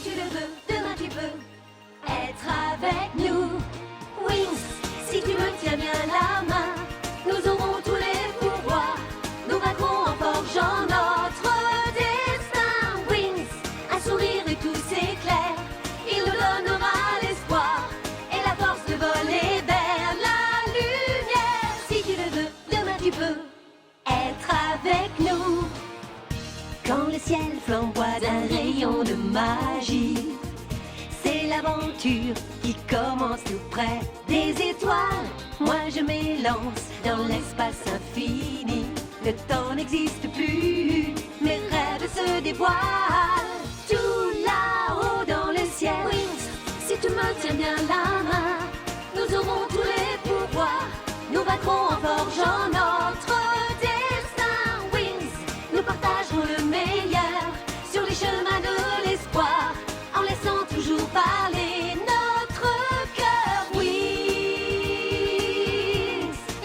tu le veux, demain tu peux être avec nous. Wings, si tu me tiens bien la main, nous aurons tous les pouvoirs. Nous vaincrons en forgeant notre destin. Wings, un sourire et tout s'éclaire. Il nous donnera l'espoir et la force de voler vers la lumière. Si tu le veux, demain tu peux être avec nous. Quand le ciel flamboie d'un rayon de magie, c'est l'aventure qui commence tout près des étoiles. Moi je m'élance dans l'espace infini. Le temps n'existe plus, mes rêves se dévoilent. Tout là-haut dans le ciel. Wings, si tu me tiens bien la main, nous aurons tous les pouvoirs. Nous vaincrons en forgeant notre destin. Wings, nous partagerons le meilleur sur les chemins de l'espoir, en laissant toujours parler notre cœur. Wings,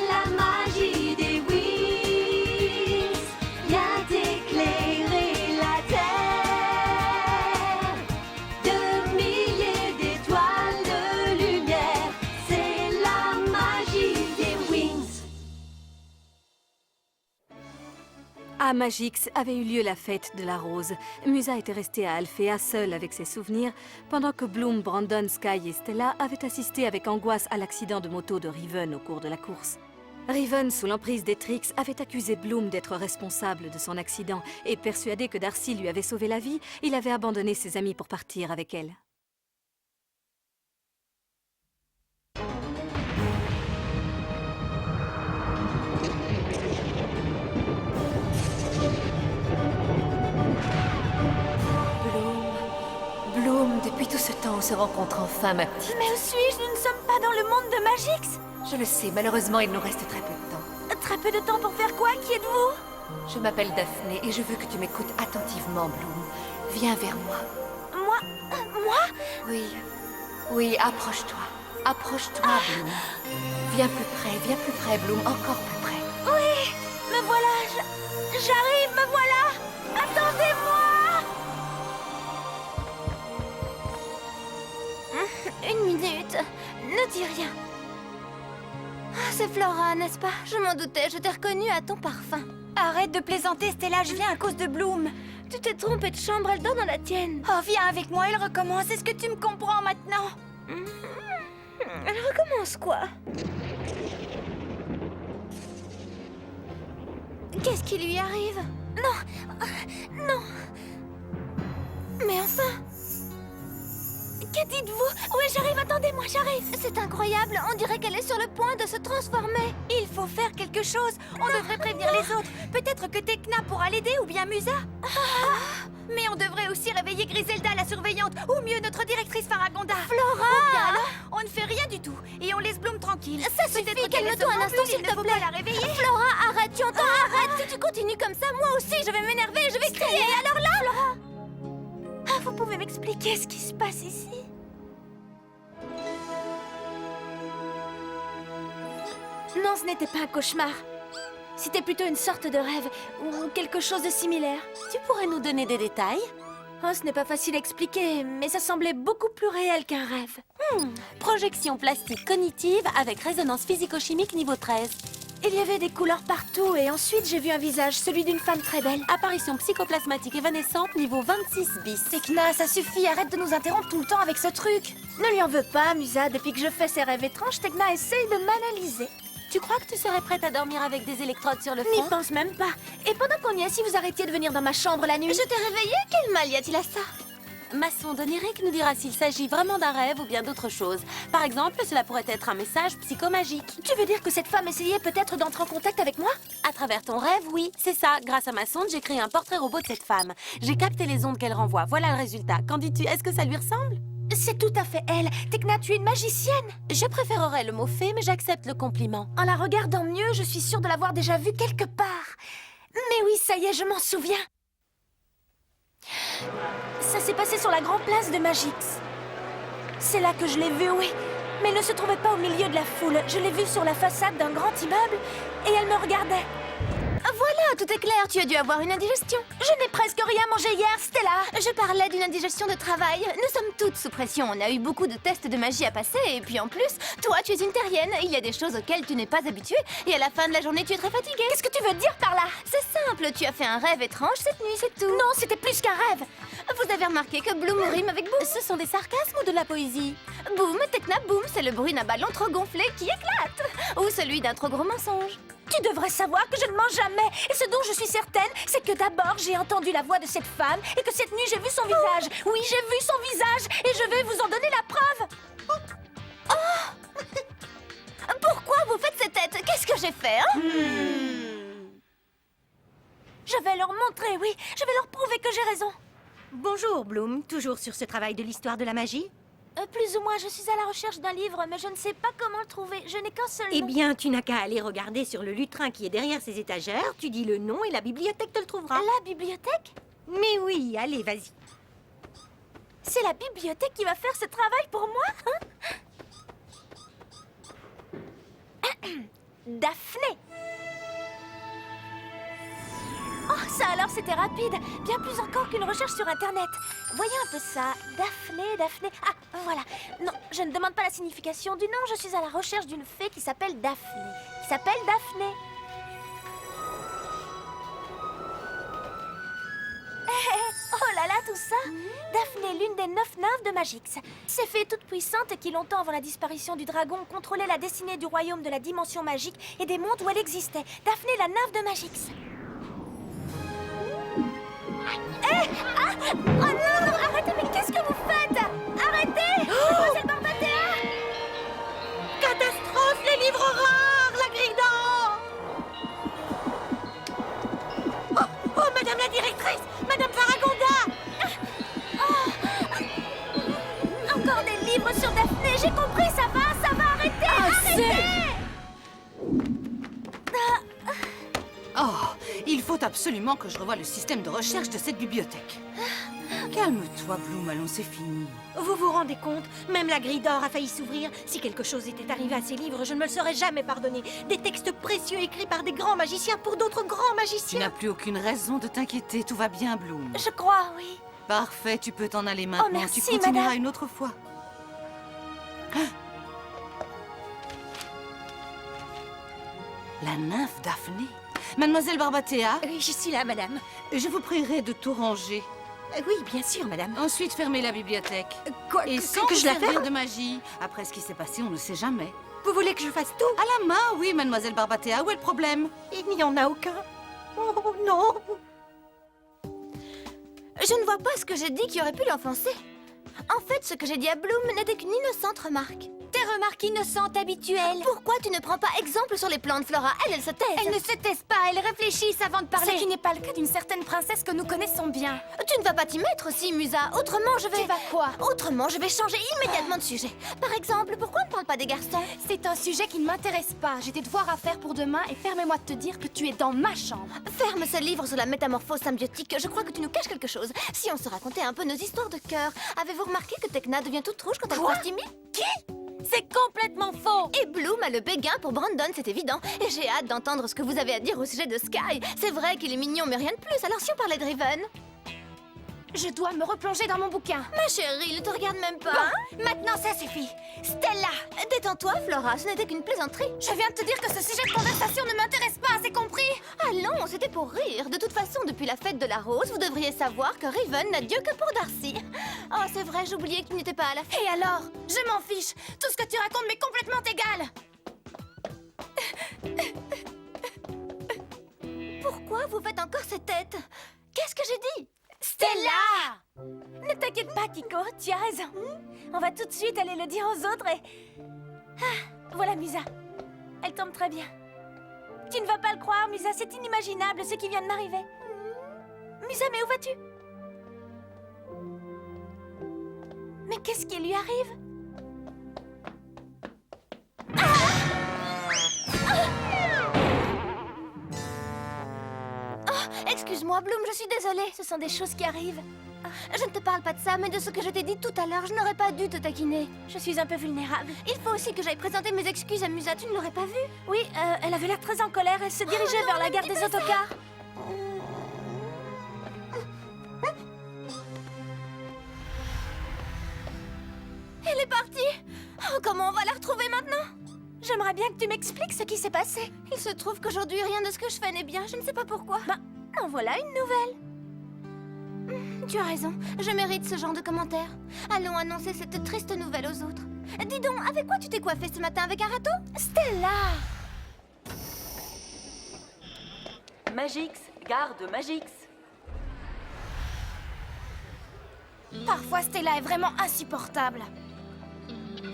la magie des wings vient éclairer la terre. De milliers d'étoiles de lumière, c'est la magie des wings. À Magix avait eu lieu la fête de la rose. Musa était restée à Alphea seule avec ses souvenirs, pendant que Bloom, Brandon, Sky et Stella avaient assisté avec angoisse à l'accident de moto de Riven au cours de la course. Riven, sous l'emprise d'Etrix, avait accusé Bloom d'être responsable de son accident et persuadé que Darcy lui avait sauvé la vie, il avait abandonné ses amis pour partir avec elle. Bloom, depuis tout ce temps, on se rencontre enfin, ma petite. Mais où suis-je? Nous ne sommes pas dans le monde de Magix. Je le sais, malheureusement, il nous reste très peu de temps. Très peu de temps pour faire quoi? Qui êtes-vous? Je m'appelle Daphné et je veux que tu m'écoutes attentivement, Bloom. Viens vers moi. Moi? Oui, approche-toi. Approche-toi, Bloom. Viens plus près, Bloom, encore plus près. Oui, me voilà, j'arrive, me voilà. Attendez-moi. Une minute, ne dis rien. Ah, c'est Flora, n'est-ce pas? Je m'en doutais, je t'ai reconnue à ton parfum. Arrête de plaisanter, Stella, je viens à cause de Bloom. Tu t'es trompée de chambre, elle dort dans la tienne. Oh, viens avec moi, elle recommence. Est-ce que tu me comprends maintenant? Elle recommence quoi? Qu'est-ce qui lui arrive? Non, non. Mais enfin... Que dites-vous? Oui, j'arrive, attendez-moi, j'arrive. C'est incroyable, on dirait qu'elle est sur le point de se transformer. Il faut faire quelque chose, on devrait prévenir les autres. Peut-être que Tekna pourra l'aider ou bien Musa. Mais on devrait aussi réveiller Griselda, la surveillante, ou mieux notre directrice Faragonda. Flora! Ou bien alors, on ne fait rien du tout et on laisse Bloom tranquille. Ça suffit, calme-toi un instant s'il te plaît. La réveiller. Flora, arrête, tu entends? Arrête, si tu continues comme ça, moi aussi je vais m'énerver, je vais crier. Alors là, Flora! Ah, vous pouvez m'expliquer ce qui se passe ici? Non, ce n'était pas un cauchemar. C'était plutôt une sorte de rêve, ou quelque chose de similaire. Tu pourrais nous donner des détails? Oh, ce n'est pas facile à expliquer, mais ça semblait beaucoup plus réel qu'un rêve. Projection plastique cognitive avec résonance physico-chimique niveau 13. Il y avait des couleurs partout, et ensuite j'ai vu un visage, celui d'une femme très belle. Apparition psychoplasmatique évanescente niveau 26 bis. Tekna, ça suffit, arrête de nous interrompre tout le temps avec ce truc. Ne lui en veux pas, Musa, depuis que je fais ces rêves étranges, Tekna essaye de m'analyser. Tu crois que tu serais prête à dormir avec des électrodes sur le N'y front? pense même pas. Et pendant qu'on y est, si vous arrêtiez de venir dans ma chambre la nuit... Je t'ai réveillée? Quel mal y a-t-il à ça? Ma sonde onirique nous dira s'il s'agit vraiment d'un rêve ou bien d'autre chose. Par exemple, cela pourrait être un message psychomagique. Tu veux dire que cette femme essayait peut-être d'entrer en contact avec moi? À travers ton rêve, oui, c'est ça. Grâce à ma sonde, j'ai créé un portrait robot de cette femme. J'ai capté les ondes qu'elle renvoie. Voilà le résultat. Qu'en dis-tu? Est-ce que ça lui ressemble? C'est tout à fait elle. Tekna, tu es une magicienne. Je préférerais le mot fée, mais j'accepte le compliment. En la regardant mieux, je suis sûre de l'avoir déjà vue quelque part. Mais oui, ça y est, je m'en souviens. Ça s'est passé sur la grande place de Magix. C'est là que je l'ai vue, oui. Mais elle ne se trouvait pas au milieu de la foule. Je l'ai vue sur la façade d'un grand immeuble et elle me regardait. Voilà, Oh, tout est clair, tu as dû avoir une indigestion. Je n'ai presque rien mangé hier, Stella. Je parlais d'une indigestion de travail. Nous sommes toutes sous pression. On a eu beaucoup de tests de magie à passer. Et puis en plus, toi, tu es une terrienne. Il y a des choses auxquelles tu n'es pas habituée. Et à la fin de la journée, tu es très fatiguée. Qu'est-ce que tu veux dire par là? C'est simple, tu as fait un rêve étrange cette nuit, c'est tout. Non, c'était plus qu'un rêve. Vous avez remarqué que Bloom rime avec Boom? Ce sont des sarcasmes ou de la poésie? Boom, Tekna Boom, c'est le bruit d'un ballon trop gonflé qui éclate. Ou celui d'un trop gros mensonge. Tu devrais savoir que je ne mens jamais. Et ce dont je suis certaine, c'est que d'abord j'ai entendu la voix de cette femme et que cette nuit j'ai vu son visage. Oui, j'ai vu son visage et je vais vous en donner la preuve. Pourquoi vous faites cette tête? Qu'est-ce que j'ai fait, hein? Je vais leur montrer, oui. Je vais leur prouver que j'ai raison. Bonjour, Bloom. Toujours sur ce travail de l'histoire de la magie? Plus ou moins, je suis à la recherche d'un livre, mais je ne sais pas comment le trouver. Je n'ai qu'un seul Eh nom. bien, tu n'as qu'à aller regarder sur le lutrin qui est derrière ces étagères. Tu dis le nom et la bibliothèque te le trouvera. La bibliothèque? Mais oui, allez, vas-y. C'est la bibliothèque qui va faire ce travail pour moi, hein? Daphné. Oh, ça alors c'était rapide. Bien plus encore qu'une recherche sur Internet. Voyons un peu ça. Daphné. Ah, voilà. Non, je ne demande pas la signification du nom. Je suis à la recherche d'une fée qui s'appelle Daphné. Oh là là, tout ça! Daphné, l'une des 9 nymphes de Magix. Ces fées toutes puissantes qui, longtemps avant la disparition du dragon, contrôlaient la destinée du royaume de la dimension magique et des mondes où elle existait. Daphné, la nymphe de Magix. Oh non, arrêtez, mais qu'est-ce que vous faites? Arrêtez! Mademoiselle Barbatea! Catastrophe, les livres rares, la grille d'or! Oh, madame la directrice! Madame Faragonda! Encore des livres sur Daphné, j'ai compris, ça va, arrêtez! Arrêtez! Oh, il faut absolument que je revoie le système de recherche de cette bibliothèque. Calme-toi, Bloom, allons, c'est fini. Vous vous rendez compte? Même la grille d'or a failli s'ouvrir. Si quelque chose était arrivé à ces livres, je ne me le serais jamais pardonné. Des textes précieux écrits par des grands magiciens pour d'autres grands Tu magiciens. n'as plus aucune raison de t'inquiéter, tout va bien, Bloom. Je crois, oui. Parfait, tu peux t'en aller maintenant. merci, tu continueras madame. une autre fois. La nymphe Daphné. Mademoiselle Barbatea, Oui, je suis là, madame. je vous prierai de tout ranger. Oui, bien sûr, madame. Ensuite, fermez la bibliothèque. Quoi, Et que sans je la servir ferme? de magie. Après ce qui s'est passé, on ne sait jamais. Vous voulez que je fasse tout? À la main, oui, Mademoiselle Barbatea. Où est le problème? Il n'y en a aucun. Oh non! Je ne vois pas ce que j'ai dit qui aurait pu l'offenser. En fait, ce que j'ai dit à Bloom n'était qu'une innocente remarque. Tes remarques innocentes habituelles. Pourquoi tu ne prends pas exemple sur les plantes, Flora? Elle se taise. Elles ne se taisent pas, elles réfléchissent avant de parler. Ce qui n'est pas le cas d'une certaine princesse que nous connaissons bien. Tu ne vas pas t'y mettre aussi, Musa. Autrement, je vais... Tu vas quoi? Autrement, je vais changer immédiatement de sujet. Par exemple, pourquoi on ne parle pas des garçons? C'est un sujet qui ne m'intéresse pas. J'ai des devoirs à faire pour demain et permets-moi de te dire que tu es dans ma chambre. Ferme ce livre sur la métamorphose symbiotique. Je crois que tu nous caches quelque chose. Si on se racontait un peu nos histoires de cœur. Avez-vous remarqué que Tekna devient toute rouge quand elle Quoi? croise Timmy? C'est complètement faux! Et Bloom a le béguin pour Brandon, c'est évident. Et j'ai hâte d'entendre ce que vous avez à dire au sujet de Sky. C'est vrai qu'il est mignon, mais rien de plus. Alors si on parlait de Riven? Je dois me replonger dans mon bouquin. Ma chérie, il te regarde même pas. Hein? Maintenant, ça suffit. Stella! Détends-toi, Flora, ce n'était qu'une plaisanterie. Je viens de te dire que ce sujet de conversation ne m'intéresse pas, c'est compris? Allons, c'était pour rire. De toute façon, depuis la fête de la rose, vous devriez savoir que Riven n'a Dieu que pour Darcy. Oh, c'est vrai, j'oubliais qu'il n'était pas à la fête. Et alors? Je m'en fiche. Tout ce que tu racontes m'est complètement égal. Pourquoi vous faites encore cette tête? Qu'est-ce que j'ai dit? Stella! Ne t'inquiète pas, Kiko, tu as raison. On va tout de suite aller le dire aux autres et... Ah, voilà Musa. Elle tombe très bien. Tu ne vas pas le croire, Musa, c'est inimaginable ce qui vient de m'arriver. Musa, mais où vas-tu? Mais qu'est-ce qui lui arrive? Excuse-moi, Bloom, je suis désolée. Ce sont des choses qui arrivent. Je ne te parle pas de ça, mais de ce que je t'ai dit tout à l'heure. Je n'aurais pas dû te taquiner. Je suis un peu vulnérable. Il faut aussi que j'aille présenter mes excuses à Musa. Tu ne l'aurais pas vu? Oui, elle avait l'air très en colère. Elle se dirigeait vers la gare des autocars. comment on va la retrouver maintenant? J'aimerais bien que tu m'expliques ce qui s'est passé. Il se trouve qu'aujourd'hui, rien de ce que je fais n'est bien. Je ne sais pas pourquoi. Bah, en voilà une nouvelle. Tu as raison. Je mérite ce genre de commentaires. Allons annoncer cette triste nouvelle aux autres. Dis donc, avec quoi tu t'es coiffée ce matin? Avec un râteau? Stella! Magix, garde Magix. Parfois, Stella est vraiment insupportable.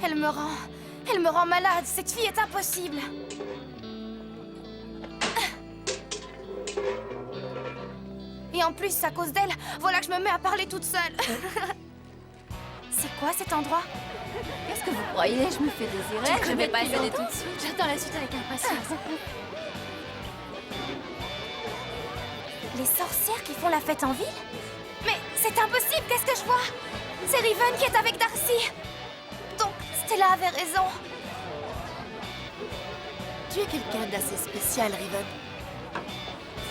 Elle me rend malade. Cette fille est impossible. Et en plus, à cause d'elle, voilà que je me mets à parler toute seule. C'est quoi cet endroit? Qu'est-ce que vous croyez? Je me fais désirer. Je vais pas essayer tout de suite. J'attends la suite avec impatience. Les sorcières qui font la fête en ville? Mais c'est impossible, qu'est-ce que je vois? C'est Riven qui est avec Darcy. Donc, Stella avait raison. Tu es quelqu'un d'assez spécial, Riven.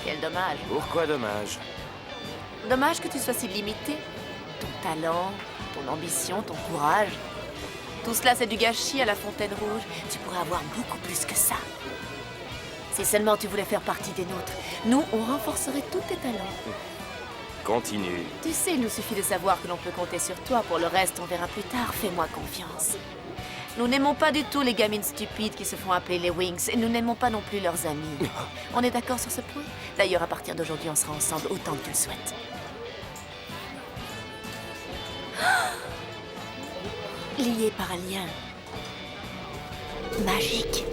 Quel dommage. Pourquoi dommage? Dommage que tu sois si limité. Ton talent, ton ambition, ton courage. Tout cela, c'est du gâchis à la Fontaine Rouge. Tu pourrais avoir beaucoup plus que ça. Si seulement tu voulais faire partie des nôtres, nous, on renforcerait tous tes talents. Continue. Tu sais, il nous suffit de savoir que l'on peut compter sur toi. Pour le reste, on verra plus tard. Fais-moi confiance. Nous n'aimons pas du tout les gamines stupides qui se font appeler les Wings. Et nous n'aimons pas non plus leurs amis. On est d'accord sur ce point? D'ailleurs, à partir d'aujourd'hui, on sera ensemble autant que tu le souhaites. Liés par un lien magique.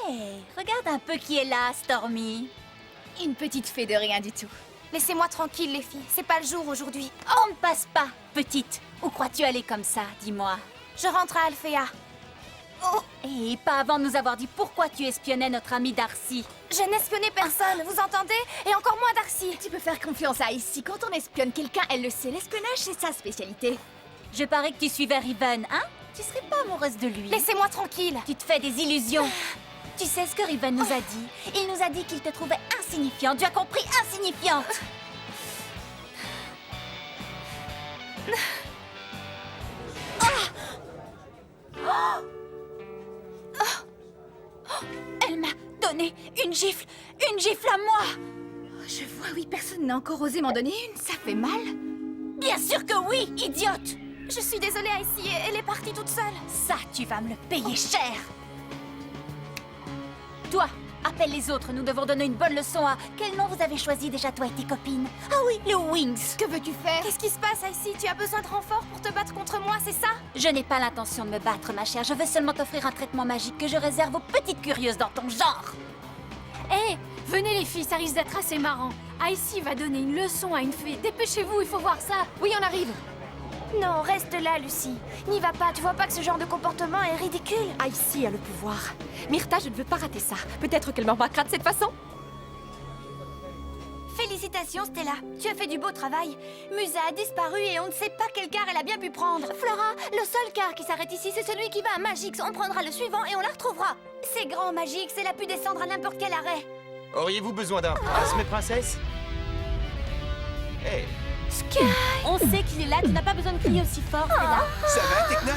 Hey, regarde un peu qui est là, Stormy. Une petite fée de rien du tout. Laissez-moi tranquille, les filles. C'est pas le jour aujourd'hui. On ne passe pas, petite. Où crois-tu aller comme ça, dis-moi? Je rentre à Alphéa. Oh, et pas avant de nous avoir dit pourquoi tu espionnais notre ami Darcy. Je n'espionnais personne, vous entendez? Et encore moins Darcy. Tu peux faire confiance à Ici. Quand on espionne quelqu'un, elle le sait. L'espionnage, c'est sa spécialité. Je parie que tu suivais Riven, hein? Tu serais pas amoureuse de lui? Laissez-moi tranquille. Tu te fais des illusions. Tu sais ce que Riven nous a dit? Il nous a dit qu'il te trouvait insignifiante. Tu as compris? Insignifiante. Elle m'a donné une gifle à moi. Je vois, oui, personne n'a encore osé m'en donner une. Ça fait mal. Bien sûr que oui, idiote. Je suis désolée, Icy, elle est partie toute seule. Ça, tu vas me le payer cher. Toi, appelle les autres, nous devons donner une bonne leçon à... Quel nom vous avez choisi déjà, toi et tes copines? Ah oui, les Wings. Que veux-tu faire? Qu'est-ce qui se passe, Icy? Tu as besoin de renfort pour te battre contre moi, c'est ça? Je n'ai pas l'intention de me battre, ma chère. Je veux seulement t'offrir un traitement magique que je réserve aux petites curieuses dans ton genre. Hé, venez les filles, ça risque d'être assez marrant. Icy va donner une leçon à une fée. Dépêchez-vous, il faut voir ça. Oui, on arrive. Non, reste là, Lucie. N'y va pas, tu vois pas que ce genre de comportement est ridicule? Icy a le pouvoir. Myrtha, je ne veux pas rater ça. Peut-être qu'elle me remarquera de cette façon. Félicitations, Stella. Tu as fait du beau travail. Musa a disparu et on ne sait pas quel car elle a bien pu prendre. Flora, le seul car qui s'arrête ici, c'est celui qui va à Magix. On prendra le suivant et on la retrouvera. C'est grand, Magix. Elle a pu descendre à n'importe quel arrêt. Auriez-vous besoin d'un passe, mes princesses? Hé, On sait qu'il est là, tu n'as pas besoin de crier aussi fort, Stella. ça va, Tekna?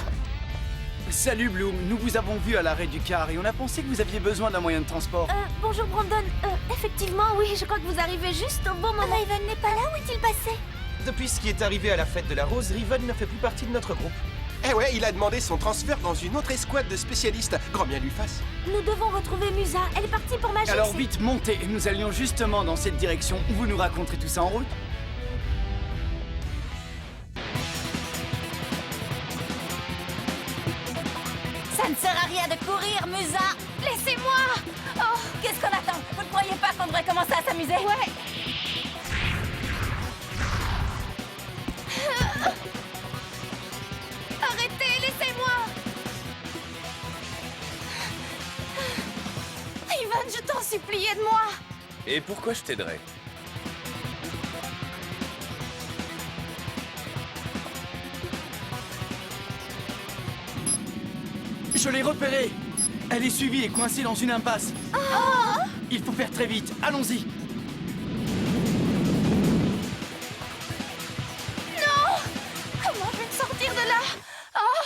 Salut Bloom, nous vous avons vu à l'arrêt du car et on a pensé que vous aviez besoin d'un moyen de transport. Bonjour, Brandon. Effectivement, oui, je crois que vous arrivez juste au bon moment. Raven n'est pas là, où est-il passé? Depuis ce qui est arrivé à la fête de la Rose, Riven ne fait plus partie de notre groupe. Eh ouais, il a demandé son transfert dans une autre escouade de spécialistes. Grand bien lui fasse. Nous devons retrouver Musa. Elle est partie pour Magix. Alors vite, montez, nous allions justement dans cette direction. Vous nous raconterez tout ça en route? Ça ne sert à rien de courir, Musa. Laissez-moi! Oh, qu'est-ce qu'on attend? Vous ne croyez pas qu'on devrait commencer à s'amuser? Ouais. Arrêtez, laissez-moi! Ivan, je t'en supplie, aide-moi! Et pourquoi je t'aiderais? Je l'ai repérée. Elle est suivie et coincée dans une impasse. Il faut faire très vite, allons-y. Stella! Oh!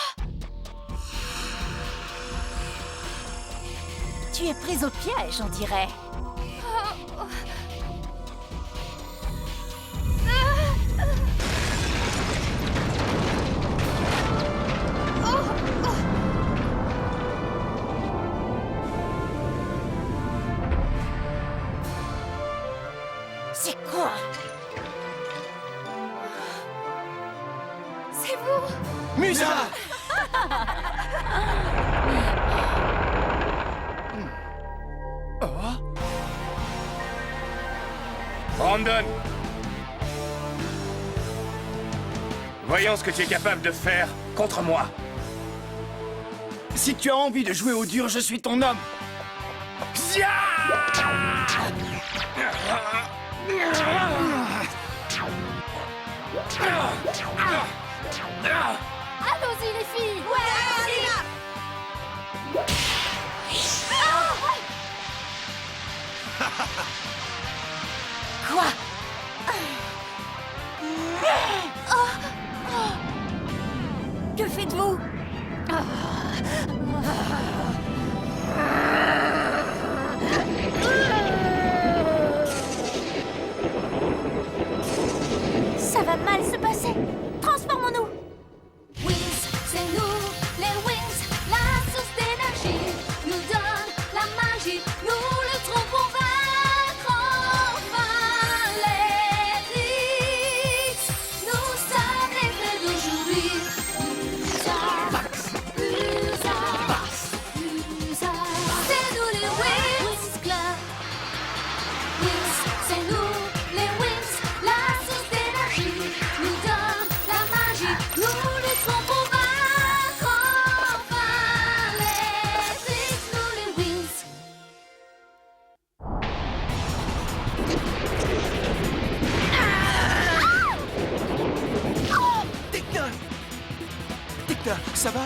Tu es prise au piège, on dirait. C'est quoi? C'est vous! Musa! Brandon! Voyons ce que tu es capable de faire contre moi. Si tu as envie de jouer au dur, je suis ton homme. Allons-y, les filles! Quoi? Que faites-vous? Ça va mal se passer. Transformons-nous. Wings, c'est nous, les Wings, la source d'énergie nous donne la magie, nous lutterons pour vaincre enfin les Rix. Nous sommes les faits d'aujourd'hui. USA, c'est nous les Wings Club. Wings, c'est nous, les Wings, la source d'énergie nous donne la magie, nous lutterons pour vaincre enfin les Rix, nous les Wings. Tekna! Tekna, ça va?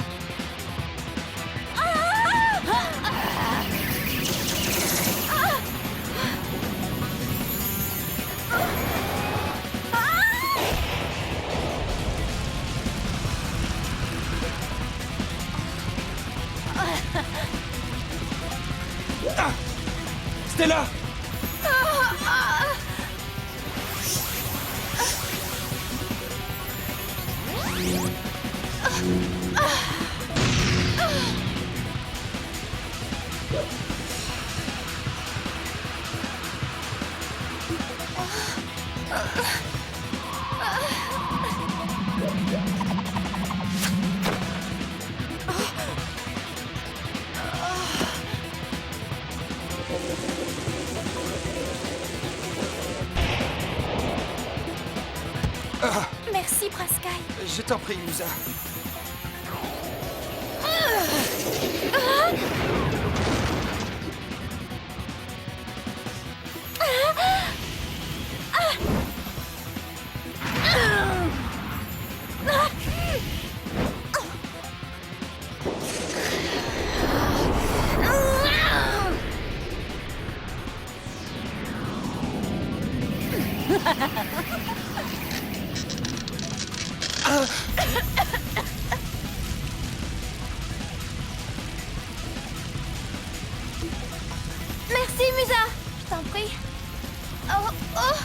Stella! Merci, Prince Sky. Je t'en prie, Musa. Merci, Musa. Je t'en prie. Oh, oh.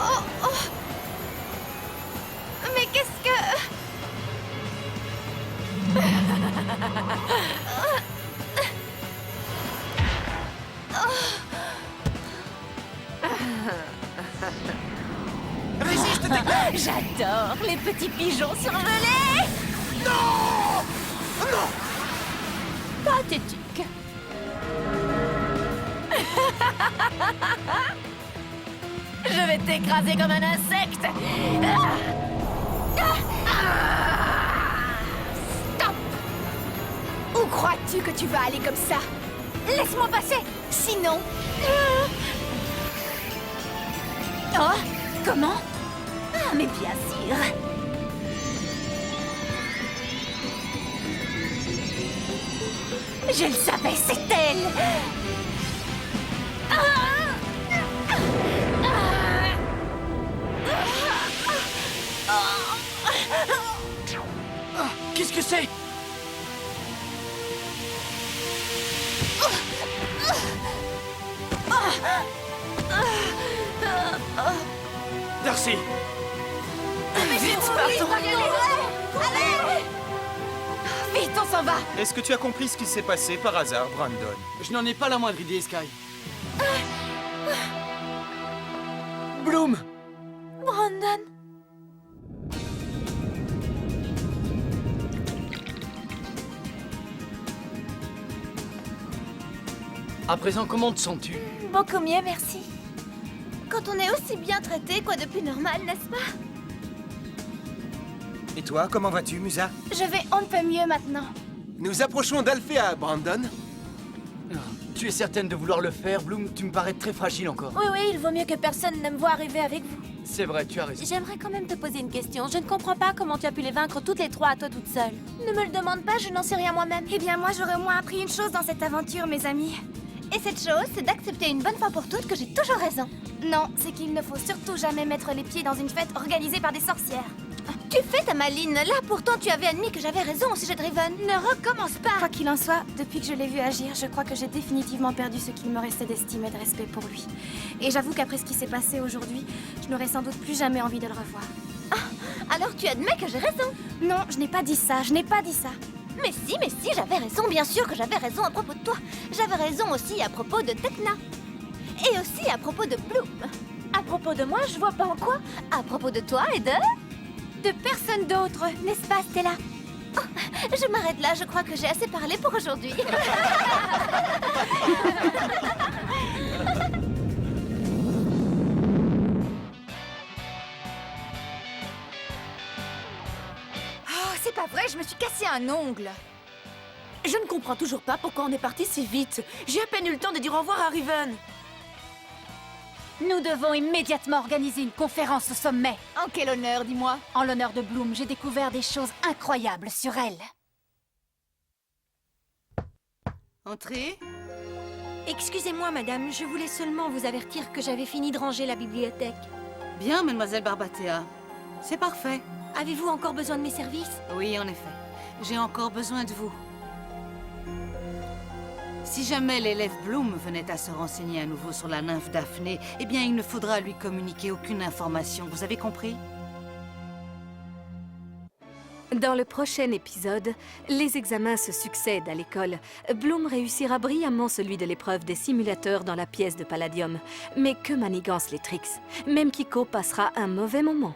Oh, oh. Mais qu'est-ce que... Résiste, Tekna! J'adore les petits pigeons survolés. Non! Non! Pathétique. Je vais t'écraser comme un insecte. Stop! Où crois-tu que tu vas aller comme ça? Laisse-moi passer. Sinon... Oh, comment? Ah, mais bien sûr. Je le savais, c'est elle. Ah! Qu'est-ce que c'est? Darcy! Vite, partons! Allez! Vite, on s'en va! Est-ce que tu as compris ce qui s'est passé par hasard, Brandon? Je n'en ai pas la moindre idée, Sky. Bloom! Brandon! À présent, comment te sens-tu? Beaucoup mieux, merci. Quand on est aussi bien traité, quoi de plus normal, n'est-ce pas? Et toi, comment vas-tu, Musa? Je vais on ne peut mieux maintenant. Nous approchons d'Alphéa, Brandon. Tu es certaine de vouloir le faire, Bloom? Tu me parais très fragile encore. Oui, oui, il vaut mieux que personne ne me voie arriver avec vous. C'est vrai, tu as raison. J'aimerais quand même te poser une question. Je ne comprends pas comment tu as pu les vaincre toutes les trois à toi toute seule. Ne me le demande pas, je n'en sais rien moi-même. Eh bien, moi, j'aurais au moins appris une chose dans cette aventure, mes amis. Et cette chose, c'est d'accepter une bonne fois pour toutes que j'ai toujours raison. Non, c'est qu'il ne faut surtout jamais mettre les pieds dans une fête organisée par des sorcières. Tu fais ta maline. Là, pourtant, tu avais admis que j'avais raison au sujet de Riven. Ne recommence pas. Quoi qu'il en soit, depuis que je l'ai vu agir, je crois que j'ai définitivement perdu ce qu'il me restait d'estime et de respect pour lui. Et j'avoue qu'après ce qui s'est passé aujourd'hui, je n'aurais sans doute plus jamais envie de le revoir. Ah, alors tu admets que j'ai raison? Non, je n'ai pas dit ça, je n'ai pas dit ça. Mais si, j'avais raison, bien sûr que j'avais raison à propos de toi. J'avais raison aussi à propos de Tecna. Et aussi à propos de Bloom. À propos de moi, je vois pas en quoi. À propos de toi et de personne d'autre, n'est-ce pas, Stella? Oh, je m'arrête là, je crois que j'ai assez parlé pour aujourd'hui. Oh, c'est pas vrai, je me suis cassé un ongle. Je ne comprends toujours pas pourquoi on est parti si vite. J'ai à peine eu le temps de dire au revoir à Riven. Nous devons immédiatement organiser une conférence au sommet. En quel honneur, dis-moi? En l'honneur de Bloom, j'ai découvert des choses incroyables sur elle. Entrez. Excusez-moi, madame, je voulais seulement vous avertir que j'avais fini de ranger la bibliothèque. Bien, mademoiselle Barbatea. C'est parfait. Avez-vous encore besoin de mes services? Oui, en effet. J'ai encore besoin de vous. Si jamais l'élève Bloom venait à se renseigner à nouveau sur la nymphe Daphné, eh bien, il ne faudra lui communiquer aucune information. Vous avez compris? Dans le prochain épisode, les examens se succèdent à l'école. Bloom réussira brillamment celui de l'épreuve des simulateurs dans la pièce de Palladium. Mais que manigance les tricks. Même Kiko passera un mauvais moment.